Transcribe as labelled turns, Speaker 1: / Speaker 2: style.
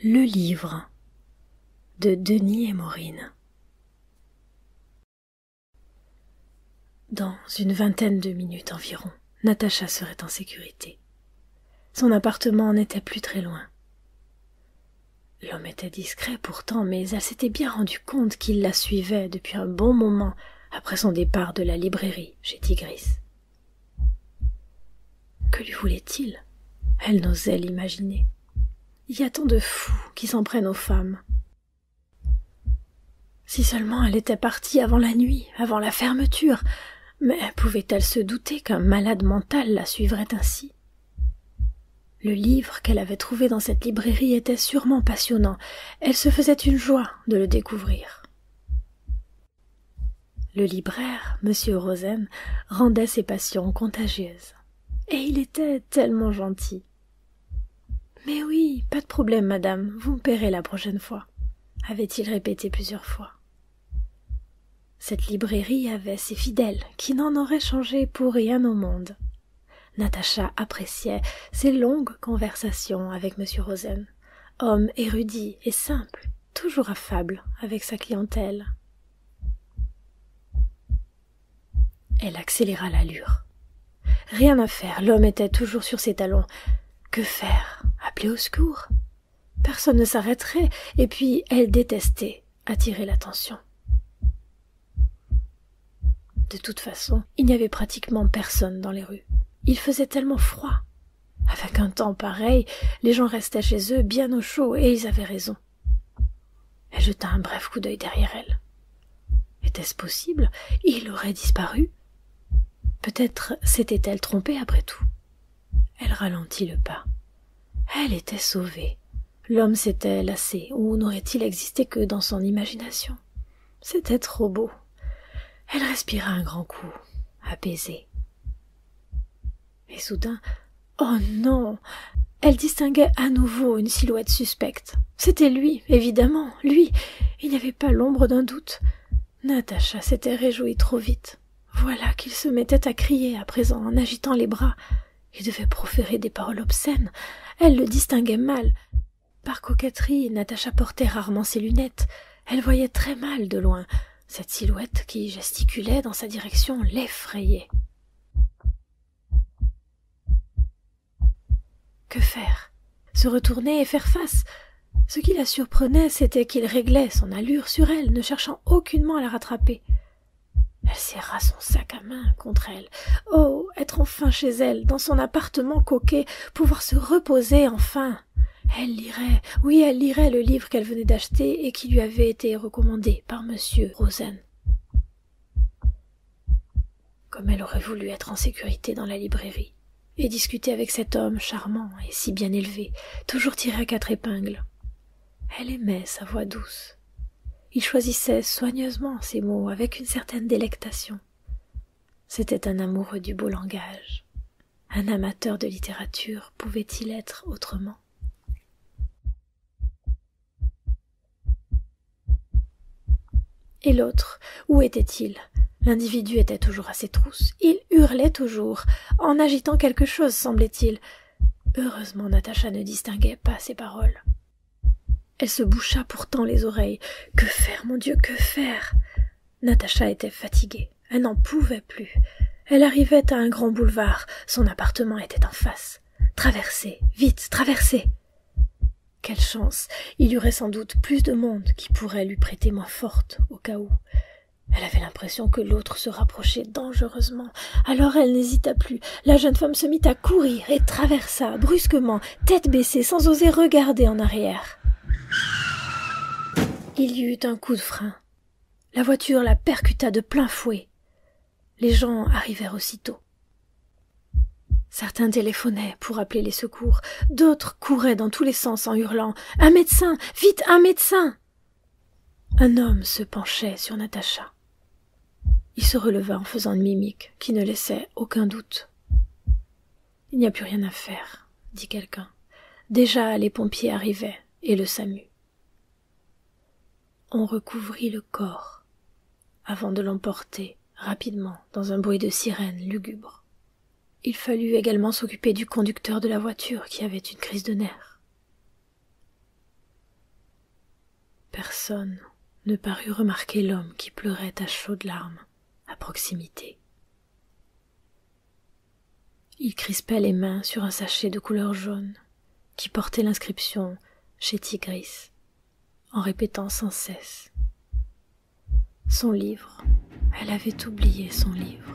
Speaker 1: Le livre de Denis et Maureen. Dans une vingtaine de minutes environ, Natacha serait en sécurité. Son appartement n'était plus très loin. L'homme était discret pourtant, mais elle s'était bien rendu compte qu'il la suivait depuis un bon moment après son départ de la librairie chez Tigris. Que lui voulait-il? Elle n'osait l'imaginer. Il y a tant de fous qui s'en prennent aux femmes. Si seulement elle était partie avant la nuit, avant la fermeture, mais pouvait-elle se douter qu'un malade mental la suivrait ainsi? Le livre qu'elle avait trouvé dans cette librairie était sûrement passionnant. Elle se faisait une joie de le découvrir. Le libraire, M. Rosen, rendait ses passions contagieuses. Et il était tellement gentil. « Mais oui, pas de problème, madame, vous me paierez la prochaine fois », avait-il répété plusieurs fois. Cette librairie avait ses fidèles, qui n'en auraient changé pour rien au monde. Natacha appréciait ses longues conversations avec M. Rosen, homme érudit et simple, toujours affable avec sa clientèle. Elle accéléra l'allure. Rien à faire, l'homme était toujours sur ses talons. Que faire? Appeler au secours? Personne ne s'arrêterait, et puis elle détestait attirer l'attention. De toute façon, il n'y avait pratiquement personne dans les rues. Il faisait tellement froid. Avec un temps pareil, les gens restaient chez eux bien au chaud, et ils avaient raison. Elle jeta un bref coup d'œil derrière elle. Était-ce possible? Il aurait disparu? Peut-être s'était-elle trompée après tout. Elle ralentit le pas. Elle était sauvée. L'homme s'était lassé, ou n'aurait-il existé que dans son imagination? C'était trop beau. Elle respira un grand coup, apaisée. Et soudain, oh non! Elle distinguait à nouveau une silhouette suspecte. C'était lui, évidemment, lui. Il n'y avait pas l'ombre d'un doute. Natacha s'était réjouie trop vite. Voilà qu'il se mettait à crier à présent en agitant les bras. Il devait proférer des paroles obscènes. Elle le distinguait mal. Par coquetterie, Natacha portait rarement ses lunettes. Elle voyait très mal de loin. Cette silhouette qui gesticulait dans sa direction l'effrayait. Que faire? Se retourner et faire face? Ce qui la surprenait, c'était qu'il réglait son allure sur elle, ne cherchant aucunement à la rattraper. Elle serra son sac à main contre elle. Oh, être enfin chez elle, dans son appartement coquet, pouvoir se reposer enfin. Elle lirait, oui, elle lirait le livre qu'elle venait d'acheter et qui lui avait été recommandé par M. Rosen. Comme elle aurait voulu être en sécurité dans la librairie et discuter avec cet homme charmant et si bien élevé, toujours tiré à quatre épingles. Elle aimait sa voix douce. Il choisissait soigneusement ses mots avec une certaine délectation. C'était un amoureux du beau langage. Un amateur de littérature pouvait-il être autrement? Et l'autre, où était-il? L'individu était toujours à ses trousses. Il hurlait toujours, en agitant quelque chose, semblait-il. Heureusement, Natacha ne distinguait pas ses paroles. Elle se boucha pourtant les oreilles. Que faire, mon Dieu, que faire? Natacha était fatiguée. Elle n'en pouvait plus. Elle arrivait à un grand boulevard. Son appartement était en face. Traversez, vite, traversez! Quelle chance! Il y aurait sans doute plus de monde qui pourrait lui prêter main forte au cas où. Elle avait l'impression que l'autre se rapprochait dangereusement. Alors elle n'hésita plus. La jeune femme se mit à courir et traversa brusquement, tête baissée, sans oser regarder en arrière. Il y eut un coup de frein. La voiture la percuta de plein fouet. Les gens arrivèrent aussitôt. Certains téléphonaient pour appeler les secours. D'autres couraient dans tous les sens en hurlant « Un médecin! Vite, un médecin !» Un homme se penchait sur Natacha. Il se releva en faisant une mimique qui ne laissait aucun doute. « Il n'y a plus rien à faire, » dit quelqu'un. Déjà les pompiers arrivaient et le SAMU. On recouvrit le corps avant de l'emporter rapidement dans un bruit de sirène lugubre. Il fallut également s'occuper du conducteur de la voiture qui avait une crise de nerfs. personne ne parut remarquer l'homme qui pleurait à chaudes larmes à proximité. Il crispait les mains sur un sachet de couleur jaune qui portait l'inscription « Chez Tigris », en répétant sans cesse. Son livre, elle avait oublié son livre.